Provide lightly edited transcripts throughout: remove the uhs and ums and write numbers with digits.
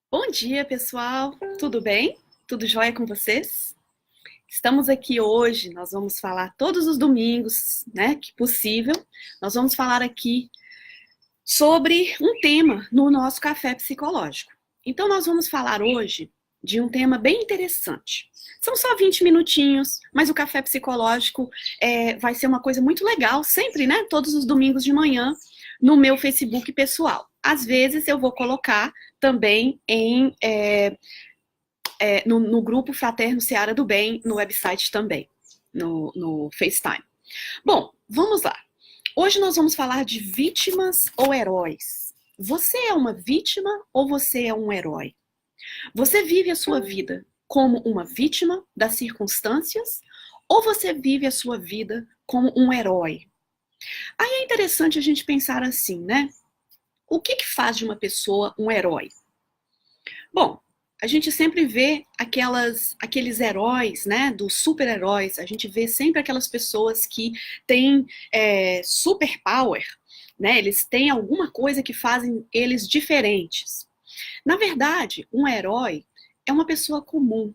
Bom dia, pessoal! Tudo bem? Tudo jóia com vocês? Estamos aqui hoje, nós vamos falar todos os domingos, né, que possível. Nós vamos falar aqui sobre um tema no nosso café psicológico. Então, nós vamos falar hoje de um tema bem interessante. São só 20 minutinhos, mas o café psicológico vai ser uma coisa muito legal, sempre, né, todos os domingos de manhã, no meu Facebook pessoal. Às vezes eu vou colocar também no grupo Fraterno Seara do Bem, no website também, no FaceTime. Bom, vamos lá. Hoje nós vamos falar de vítimas ou heróis. Você é uma vítima ou você é um herói? Você vive a sua vida como uma vítima das circunstâncias ou você vive a sua vida como um herói? Aí é interessante a gente pensar assim, né? O que faz de uma pessoa um herói? Bom, a gente sempre vê aqueles heróis, né, dos super-heróis, a gente vê sempre aquelas pessoas que têm superpower, né, eles têm alguma coisa que fazem eles diferentes. Na verdade, um herói é uma pessoa comum.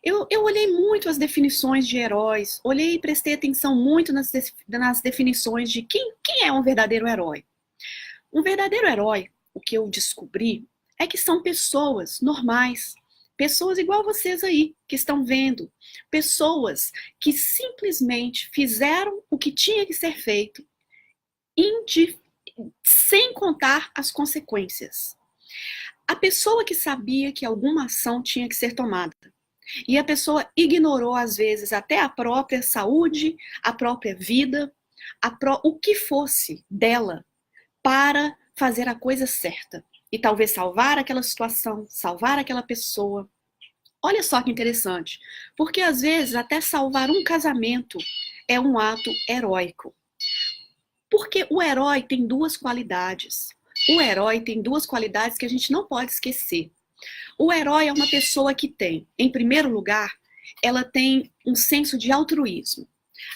Eu olhei muito as definições de heróis, olhei e prestei atenção muito nas definições de quem é um verdadeiro herói. Um verdadeiro herói, o que eu descobri, é que são pessoas normais, pessoas igual vocês aí, que estão vendo, pessoas que simplesmente fizeram o que tinha que ser feito, sem contar as consequências. A pessoa que sabia que alguma ação tinha que ser tomada, e a pessoa ignorou, às vezes, até a própria saúde, a própria vida, o que fosse dela, para fazer a coisa certa. E talvez salvar aquela situação, salvar aquela pessoa. Olha só que interessante. Porque às vezes até salvar um casamento é um ato heróico. Porque o herói tem duas qualidades. O herói tem duas qualidades que a gente não pode esquecer. O herói é uma pessoa que tem, em primeiro lugar, ela tem um senso de altruísmo.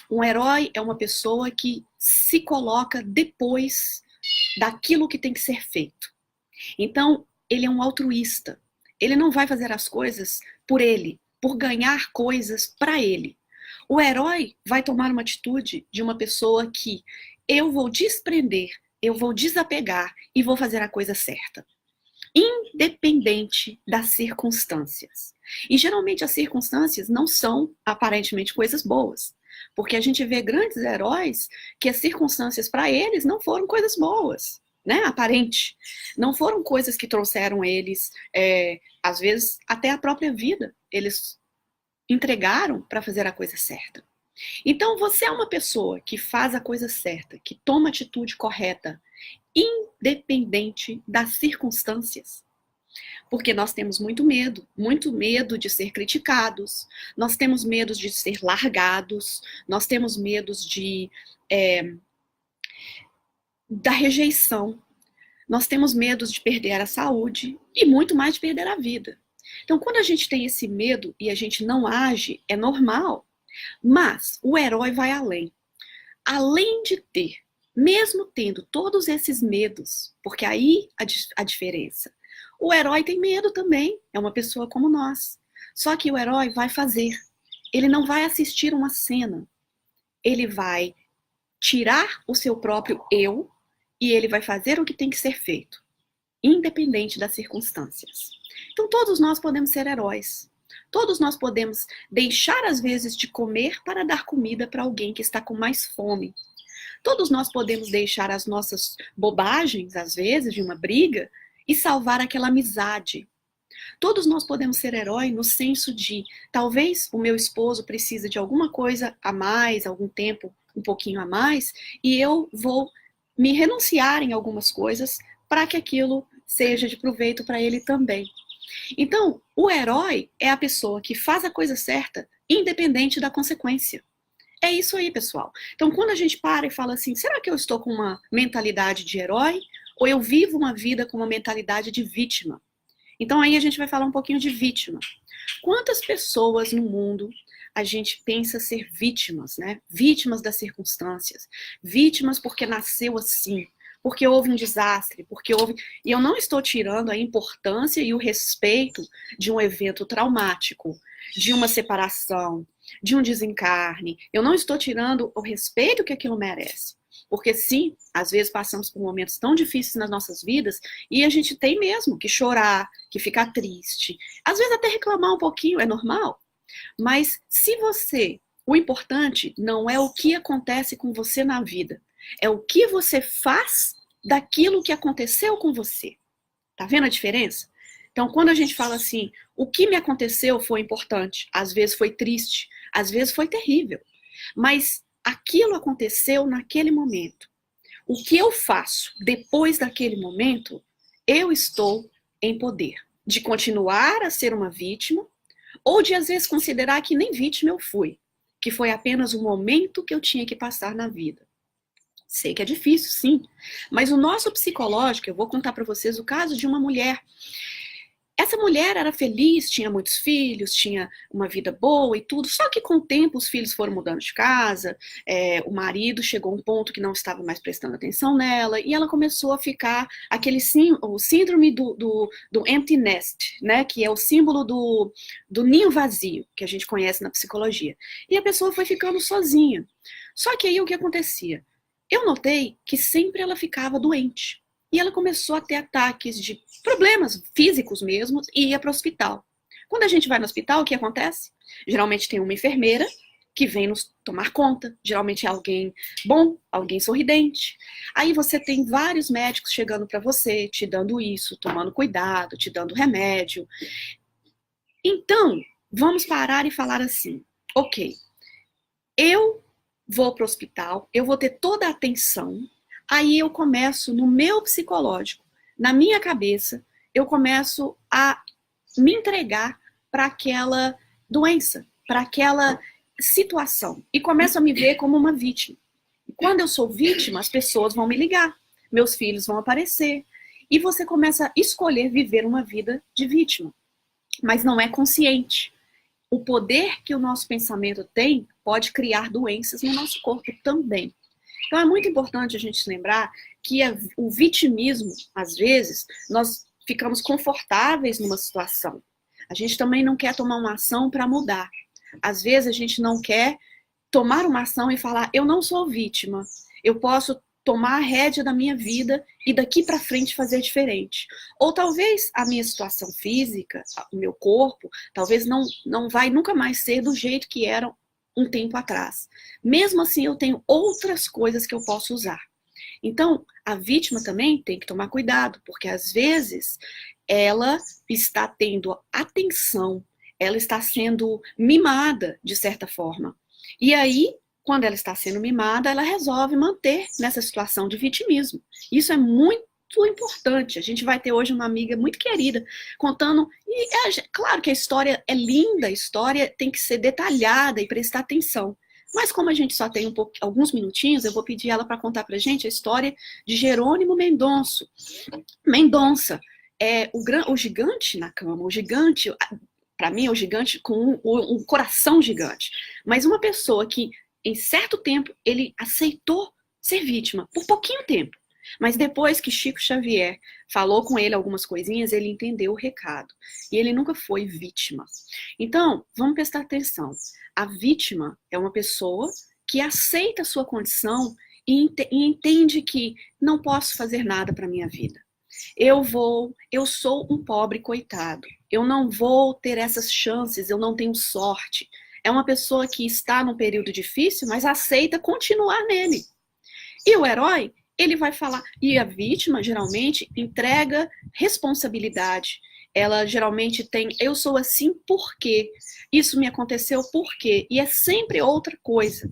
Um herói é uma pessoa que se coloca depois daquilo que tem que ser feito. Então, ele é um altruísta. Ele não vai fazer as coisas por ele, por ganhar coisas para ele. O herói vai tomar uma atitude de uma pessoa que eu vou desprender, eu vou desapegar e vou fazer a coisa certa, independente das circunstâncias. E geralmente as circunstâncias não são aparentemente coisas boas, porque a gente vê grandes heróis que as circunstâncias para eles não foram coisas boas, né? Aparente. Não foram coisas que trouxeram eles, às vezes, até a própria vida. Eles entregaram para fazer a coisa certa. Então, você é uma pessoa que faz a coisa certa, que toma a atitude correta, independente das circunstâncias. Porque nós temos muito medo de ser criticados, nós temos medo de ser largados, nós temos medos da rejeição, nós temos medos de perder a saúde e muito mais de perder a vida. Então, quando a gente tem esse medo e a gente não age, é normal. Mas o herói vai além. Além de ter, mesmo tendo todos esses medos, porque aí a diferença. O herói tem medo também, é uma pessoa como nós. Só que o herói vai fazer. Ele não vai assistir uma cena. Ele vai tirar o seu próprio eu e ele vai fazer o que tem que ser feito, independente das circunstâncias. Então todos nós podemos ser heróis. Todos nós podemos deixar às vezes de comer para dar comida para alguém que está com mais fome. Todos nós podemos deixar as nossas bobagens, às vezes, de uma briga, e salvar aquela amizade. Todos nós podemos ser herói no senso de, talvez o meu esposo precise de alguma coisa a mais, algum tempo um pouquinho a mais, e eu vou me renunciar em algumas coisas para que aquilo seja de proveito para ele também. Então, o herói é a pessoa que faz a coisa certa, independente da consequência. É isso aí, pessoal. Então, quando a gente para e fala assim, será que eu estou com uma mentalidade de herói ou eu vivo uma vida com uma mentalidade de vítima? Então, aí a gente vai falar um pouquinho de vítima. Quantas pessoas no mundo a gente pensa ser vítimas, né? Vítimas das circunstâncias, vítimas porque nasceu assim, porque houve um desastre, porque houve... E eu não estou tirando a importância e o respeito de um evento traumático, de uma separação, de um desencarne. Eu não estou tirando o respeito que aquilo merece. Porque sim, às vezes passamos por momentos tão difíceis nas nossas vidas e a gente tem mesmo que chorar, que ficar triste. Às vezes até reclamar um pouquinho, é normal. Mas se você... O importante não é o que acontece com você na vida, é o que você faz daquilo que aconteceu com você. Tá vendo a diferença? Então, quando a gente fala assim, o que me aconteceu foi importante, às vezes foi triste, às vezes foi terrível, mas aquilo aconteceu naquele momento. O que eu faço depois daquele momento, eu estou em poder de continuar a ser uma vítima ou de, às vezes, considerar que nem vítima eu fui, que foi apenas um momento que eu tinha que passar na vida. Sei que é difícil, sim, mas o nosso psicológico, eu vou contar para vocês o caso de uma mulher. Essa mulher era feliz, tinha muitos filhos, tinha uma vida boa e tudo, só que com o tempo os filhos foram mudando de casa, o marido chegou a um ponto que não estava mais prestando atenção nela, e ela começou a ficar o síndrome do empty nest, né, que é o símbolo do ninho vazio, que a gente conhece na psicologia. E a pessoa foi ficando sozinha. Só que aí o que acontecia? Eu notei que sempre ela ficava doente. E ela começou a ter ataques de problemas físicos mesmo e ia para o hospital. Quando a gente vai no hospital, o que acontece? Geralmente tem uma enfermeira que vem nos tomar conta. Geralmente é alguém bom, alguém sorridente. Aí você tem vários médicos chegando para você, te dando isso, tomando cuidado, te dando remédio. Então, vamos parar e falar assim, ok, eu vou para o hospital, eu vou ter toda a atenção. Aí eu começo no meu psicológico, na minha cabeça, eu começo a me entregar para aquela doença, para aquela situação. E começo a me ver como uma vítima. E quando eu sou vítima, as pessoas vão me ligar, meus filhos vão aparecer. E você começa a escolher viver uma vida de vítima. Mas não é consciente. O poder que o nosso pensamento tem pode criar doenças no nosso corpo também. Então é muito importante a gente lembrar que o vitimismo, às vezes, nós ficamos confortáveis numa situação. A gente também não quer tomar uma ação para mudar. Às vezes a gente não quer tomar uma ação e falar, eu não sou vítima, eu posso tomar a rédea da minha vida e daqui para frente fazer diferente. Ou talvez a minha situação física, o meu corpo, talvez não vai nunca mais ser do jeito que era um tempo atrás. Mesmo assim, eu tenho outras coisas que eu posso usar. Então, a vítima também tem que tomar cuidado, porque às vezes ela está tendo atenção, ela está sendo mimada, de certa forma. E aí, quando ela está sendo mimada, ela resolve manter nessa situação de vitimismo. Isso é muito importante. A gente vai ter hoje uma amiga muito querida contando, e claro que a história é linda, a história tem que ser detalhada e prestar atenção. Mas como a gente só tem alguns minutinhos, eu vou pedir ela para contar pra gente a história de Jerônimo Mendonça é o gigante na cama, o gigante, para mim é o gigante com um coração gigante. Mas uma pessoa que, em certo tempo, ele aceitou ser vítima, por pouquinho tempo. Mas depois que Chico Xavier falou com ele algumas coisinhas, ele entendeu o recado. E ele nunca foi vítima. Então, vamos prestar atenção. A vítima é uma pessoa que aceita a sua condição e entende que não posso fazer nada para a minha vida. Eu sou um pobre coitado. Eu não vou ter essas chances, eu não tenho sorte. É uma pessoa que está num período difícil, mas aceita continuar nele. E o herói, ele vai falar, e a vítima geralmente entrega responsabilidade. Ela geralmente tem, eu sou assim porque isso me aconteceu por quê? E é sempre outra coisa.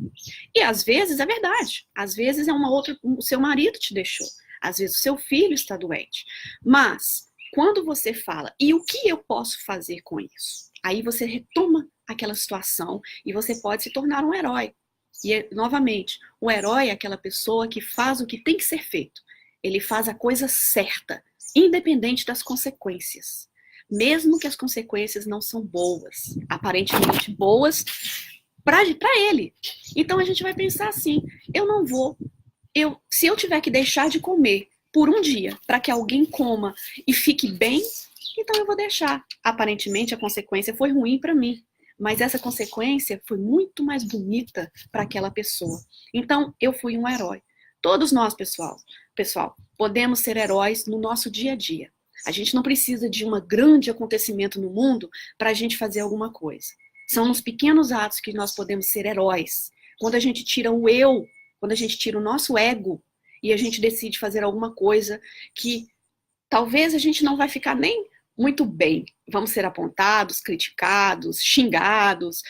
E às vezes é verdade, às vezes é uma outra, o seu marido te deixou, às vezes o seu filho está doente. Mas quando você fala, e o que eu posso fazer com isso? Aí você retoma aquela situação e você pode se tornar um herói. E, novamente, o herói é aquela pessoa que faz o que tem que ser feito. Ele faz a coisa certa, independente das consequências. Mesmo que as consequências não são boas, aparentemente boas para ele. Então a gente vai pensar assim, eu não vou se eu tiver que deixar de comer por um dia para que alguém coma e fique bem, então eu vou deixar. Aparentemente a consequência foi ruim para mim, mas essa consequência foi muito mais bonita para aquela pessoa. Então eu fui um herói. Todos nós, pessoal, podemos ser heróis no nosso dia a dia. A gente não precisa de um grande acontecimento no mundo para a gente fazer alguma coisa. São nos pequenos atos que nós podemos ser heróis. Quando a gente tira o eu, quando a gente tira o nosso ego e a gente decide fazer alguma coisa que talvez a gente não vai ficar nem muito bem. Vamos ser apontados, criticados, xingados,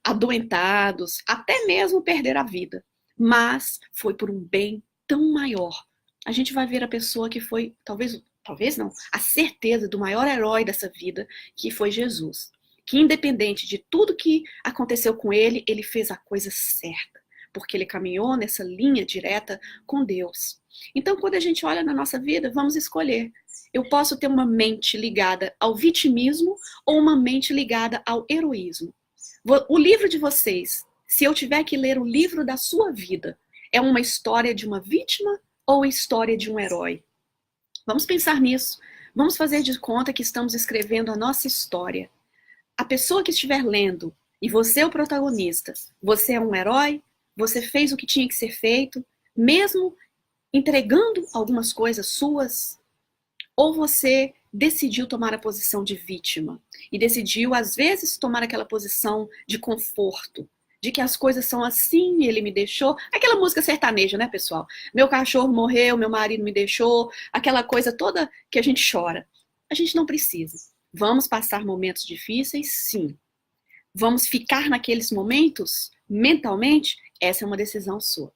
adoentados, até mesmo perder a vida. Mas foi por um bem tão maior. A gente vai ver a pessoa que foi, talvez não, a certeza do maior herói dessa vida, que foi Jesus. Que independente de tudo que aconteceu com ele, ele fez a coisa certa, porque ele caminhou nessa linha direta com Deus. Então, quando a gente olha na nossa vida, vamos escolher. Eu posso ter uma mente ligada ao vitimismo ou uma mente ligada ao heroísmo. O livro de vocês, se eu tiver que ler o livro da sua vida, é uma história de uma vítima ou a história de um herói? Vamos pensar nisso. Vamos fazer de conta que estamos escrevendo a nossa história. A pessoa que estiver lendo, e você é o protagonista, você é um herói, você fez o que tinha que ser feito, mesmo entregando algumas coisas suas, ou você decidiu tomar a posição de vítima e decidiu, às vezes, tomar aquela posição de conforto, de que as coisas são assim, ele me deixou. Aquela música sertaneja, né, pessoal? Meu cachorro morreu, meu marido me deixou, aquela coisa toda que a gente chora. A gente não precisa. Vamos passar momentos difíceis? Sim. Vamos ficar naqueles momentos mentalmente? Essa é uma decisão sua.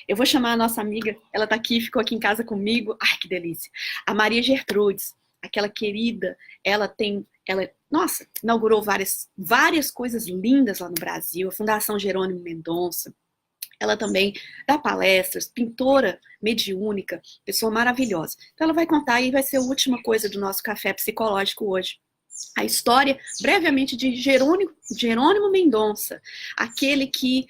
Eu vou chamar a nossa amiga, ela tá aqui, ficou aqui em casa comigo. Ai, que delícia. A Maria Gertrudes, aquela querida, nossa, inaugurou várias coisas lindas lá no Brasil, a Fundação Jerônimo Mendonça. Ela também dá palestras, pintora mediúnica, pessoa maravilhosa. Então ela vai contar e vai ser a última coisa do nosso café psicológico hoje. A história, brevemente, de Jerônimo Mendonça, aquele que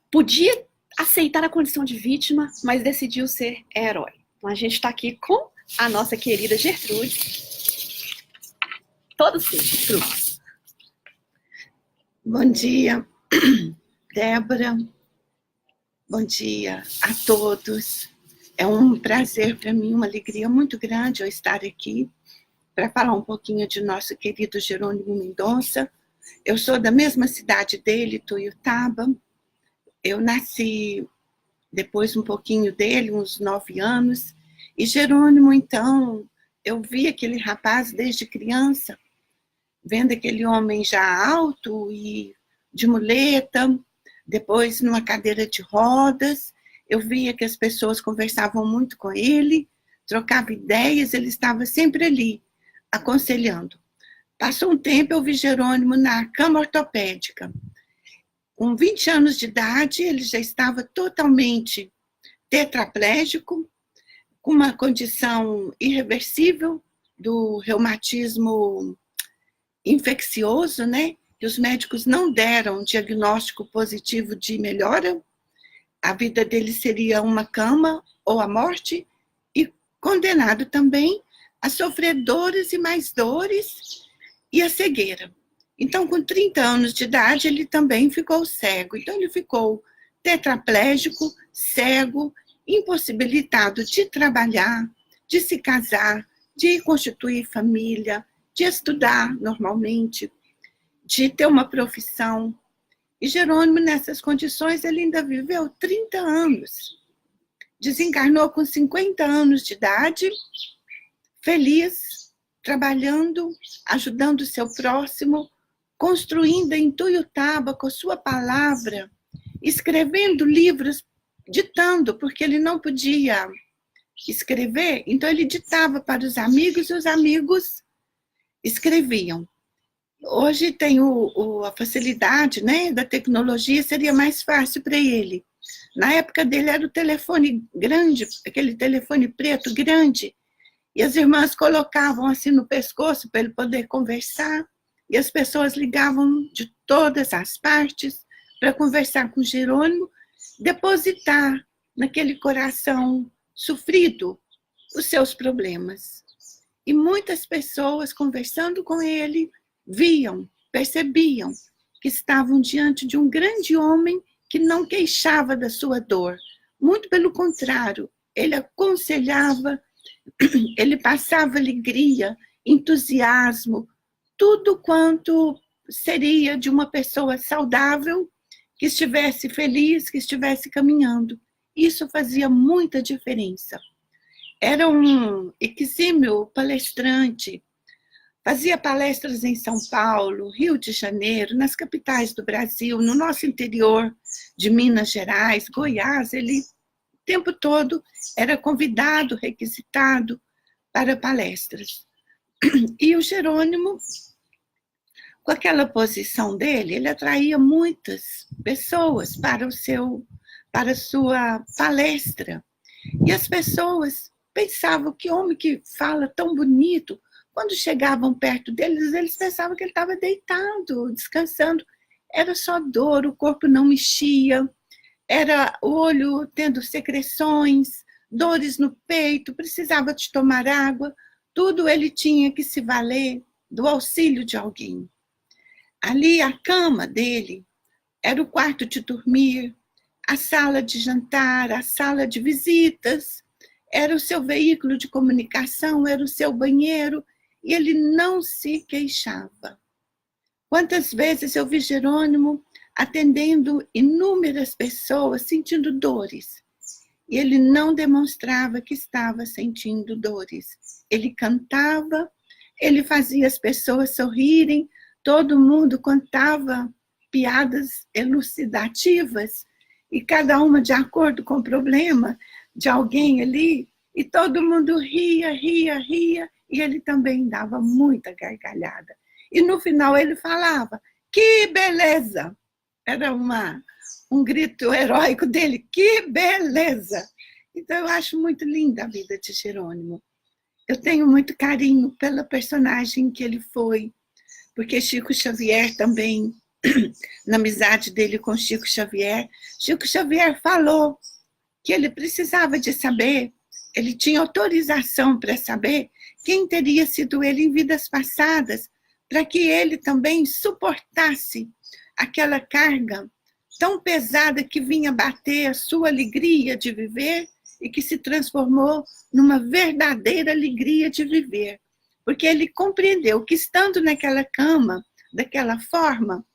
podia aceitar a condição de vítima, mas decidiu ser herói. Então a gente está aqui com a nossa querida Gertrude. Todos sim, Gertrude. Bom dia, Débora. Bom dia a todos. É um prazer para mim, uma alegria muito grande eu estar aqui para falar um pouquinho de nosso querido Jerônimo Mendonça. Eu sou da mesma cidade dele, Tuiutaba. Eu nasci depois um pouquinho dele, uns 9 anos. E Jerônimo, então, eu vi aquele rapaz desde criança, vendo aquele homem já alto e de muleta, depois numa cadeira de rodas. Eu via que as pessoas conversavam muito com ele, trocavam ideias, ele estava sempre ali, aconselhando. Passou um tempo, eu vi Jerônimo na cama ortopédica. Com 20 anos de idade, ele já estava totalmente tetraplégico, com uma condição irreversível do reumatismo infeccioso, né? Que os médicos não deram um diagnóstico positivo de melhora. A vida dele seria uma cama ou a morte, e condenado também a sofrer dores e mais dores e a cegueira. Então, com 30 anos de idade, ele também ficou cego. Então, ele ficou tetraplégico, cego, impossibilitado de trabalhar, de se casar, de constituir família, de estudar normalmente, de ter uma profissão. E Jerônimo, nessas condições, ele ainda viveu 30 anos. Desencarnou com 50 anos de idade, feliz, trabalhando, ajudando o seu próximo, construindo em Tuiutaba com a sua palavra, escrevendo livros, ditando, porque ele não podia escrever, então ele ditava para os amigos e os amigos escreviam. Hoje tem a facilidade, né, da tecnologia, seria mais fácil para ele. Na época dele era o telefone grande, aquele telefone preto grande, e as irmãs colocavam assim no pescoço para ele poder conversar, e as pessoas ligavam de todas as partes para conversar com Jerônimo, depositar naquele coração sofrido, os seus problemas. E muitas pessoas, conversando com ele, viam, percebiam que estavam diante de um grande homem que não queixava da sua dor. Muito pelo contrário, ele aconselhava, ele passava alegria, entusiasmo, tudo quanto seria de uma pessoa saudável, que estivesse feliz, que estivesse caminhando. Isso fazia muita diferença. Era um exímio palestrante, fazia palestras em São Paulo, Rio de Janeiro, nas capitais do Brasil, no nosso interior de Minas Gerais, Goiás. Ele, o tempo todo, era convidado, requisitado para palestras. E o Jerônimo, com aquela posição dele, ele atraía muitas pessoas para a sua palestra. E as pessoas pensavam, que homem que fala tão bonito. Quando chegavam perto deles, eles pensavam que ele estava deitado, descansando. Era só dor, o corpo não mexia, era o olho tendo secreções, dores no peito, precisava de tomar água. Tudo ele tinha que se valer do auxílio de alguém. Ali, a cama dele era o quarto de dormir, a sala de jantar, a sala de visitas, era o seu veículo de comunicação, era o seu banheiro, e ele não se queixava. Quantas vezes eu vi Jerônimo atendendo inúmeras pessoas, sentindo dores, e ele não demonstrava que estava sentindo dores. Ele cantava, ele fazia as pessoas sorrirem, todo mundo contava piadas elucidativas, e cada uma de acordo com o problema de alguém ali, e todo mundo ria, e ele também dava muita gargalhada. E no final ele falava, que beleza! Era um grito heróico dele, que beleza! Então eu acho muito linda a vida de Jerônimo. Eu tenho muito carinho pela personagem que ele foi, porque Chico Xavier também, na amizade dele com Chico Xavier falou que ele precisava de saber, ele tinha autorização para saber quem teria sido ele em vidas passadas, para que ele também suportasse aquela carga tão pesada que vinha bater a sua alegria de viver e que se transformou numa verdadeira alegria de viver. Porque ele compreendeu que, estando naquela cama, daquela forma,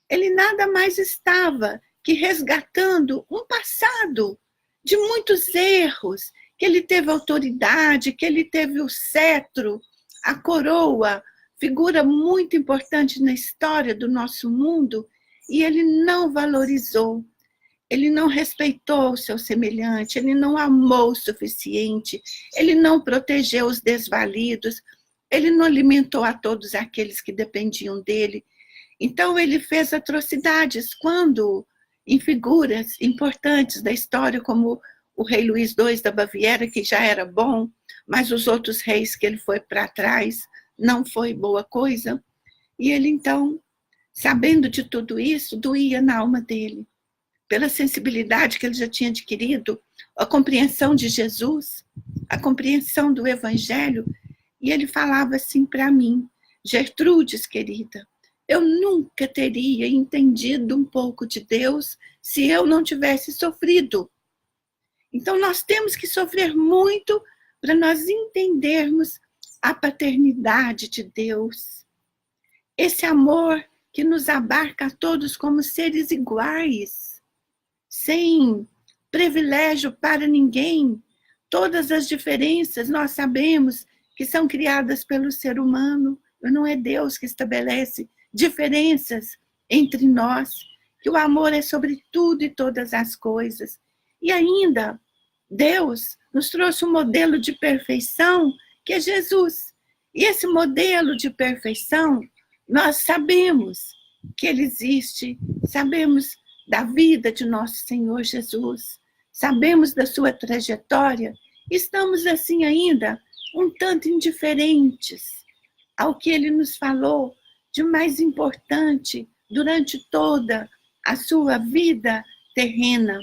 ele nada mais estava que resgatando um passado de muitos erros, que ele teve autoridade, que ele teve o cetro, a coroa, figura muito importante na história do nosso mundo, e ele não valorizou, ele não respeitou o seu semelhante, ele não amou o suficiente, ele não protegeu os desvalidos, ele não alimentou a todos aqueles que dependiam dele. Então ele fez atrocidades quando, em figuras importantes da história, como o rei Luís II da Baviera, que já era bom, mas os outros reis que ele foi para trás não foi boa coisa. E ele então, sabendo de tudo isso, doía na alma dele, pela sensibilidade que ele já tinha adquirido, a compreensão de Jesus, a compreensão do Evangelho. E ele falava assim para mim, Gertrudes, querida, eu nunca teria entendido um pouco de Deus se eu não tivesse sofrido. Então nós temos que sofrer muito para nós entendermos a paternidade de Deus. Esse amor que nos abarca a todos como seres iguais, sem privilégio para ninguém. Todas as diferenças nós sabemos que são criadas pelo ser humano, não é Deus que estabelece diferenças entre nós, que o amor é sobre tudo e todas as coisas. E ainda, Deus nos trouxe um modelo de perfeição, que é Jesus. E esse modelo de perfeição, nós sabemos que ele existe, sabemos da vida de nosso Senhor Jesus, sabemos da sua trajetória, estamos assim ainda um tanto indiferentes ao que ele nos falou de mais importante durante toda a sua vida terrena.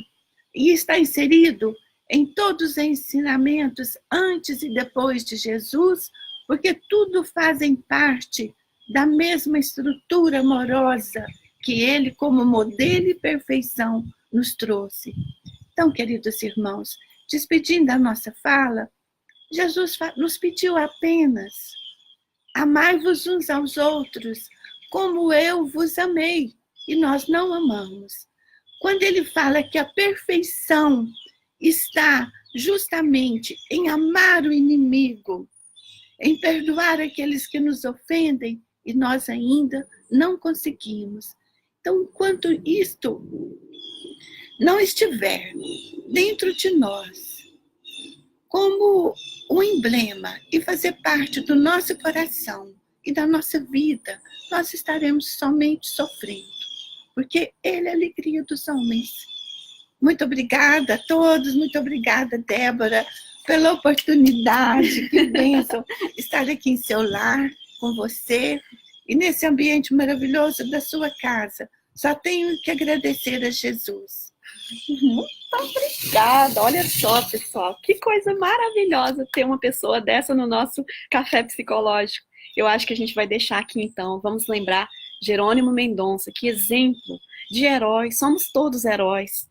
e está inserido em todos os ensinamentos antes e depois de Jesus, porque tudo fazem parte da mesma estrutura amorosa que ele, como modelo e perfeição, nos trouxe. Então, queridos irmãos, despedindo a nossa fala, Jesus nos pediu apenas: amai-vos uns aos outros, como eu vos amei, e nós não amamos. Quando ele fala que a perfeição está justamente em amar o inimigo, em perdoar aqueles que nos ofendem, e nós ainda não conseguimos. Então, enquanto isto não estiver dentro de nós, como um emblema e fazer parte do nosso coração e da nossa vida, nós estaremos somente sofrendo, porque ele é a alegria dos homens. Muito obrigada a todos, muito obrigada, Débora, pela oportunidade, que bênção estar aqui em seu lar, com você, e nesse ambiente maravilhoso da sua casa. Só tenho que agradecer a Jesus. Muito obrigada. Olha só, pessoal, que coisa maravilhosa ter uma pessoa dessa no nosso café psicológico. Eu acho que a gente vai deixar aqui então. Vamos lembrar Jerônimo Mendonça, que exemplo de herói. Somos todos heróis.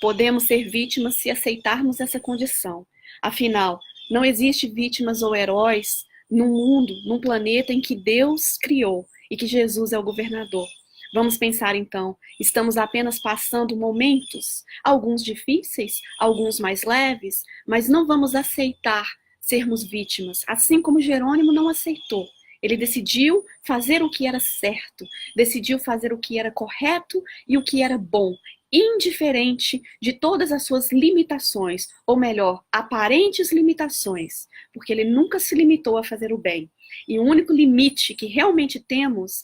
Podemos ser vítimas se aceitarmos essa condição. Afinal, não existe vítimas ou heróis num mundo, num planeta em que Deus criou e que Jesus é o governador. Vamos pensar então, estamos apenas passando momentos, alguns difíceis, alguns mais leves, mas não vamos aceitar sermos vítimas, assim como Jerônimo não aceitou. Ele decidiu fazer o que era certo, decidiu fazer o que era correto e o que era bom, indiferente de todas as suas limitações, ou melhor, aparentes limitações, porque ele nunca se limitou a fazer o bem. E o único limite que realmente temos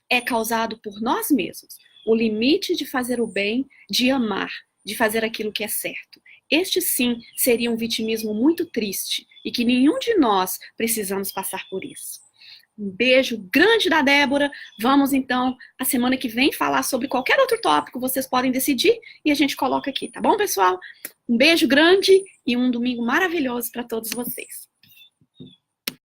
é causado por nós mesmos. O limite de fazer o bem, de amar, de fazer aquilo que é certo. Este sim seria um vitimismo muito triste e que nenhum de nós precisamos passar por isso. Um beijo grande da Débora. Vamos então, a semana que vem, falar sobre qualquer outro tópico, vocês podem decidir e a gente coloca aqui, tá bom, pessoal? Um beijo grande e um domingo maravilhoso para todos vocês.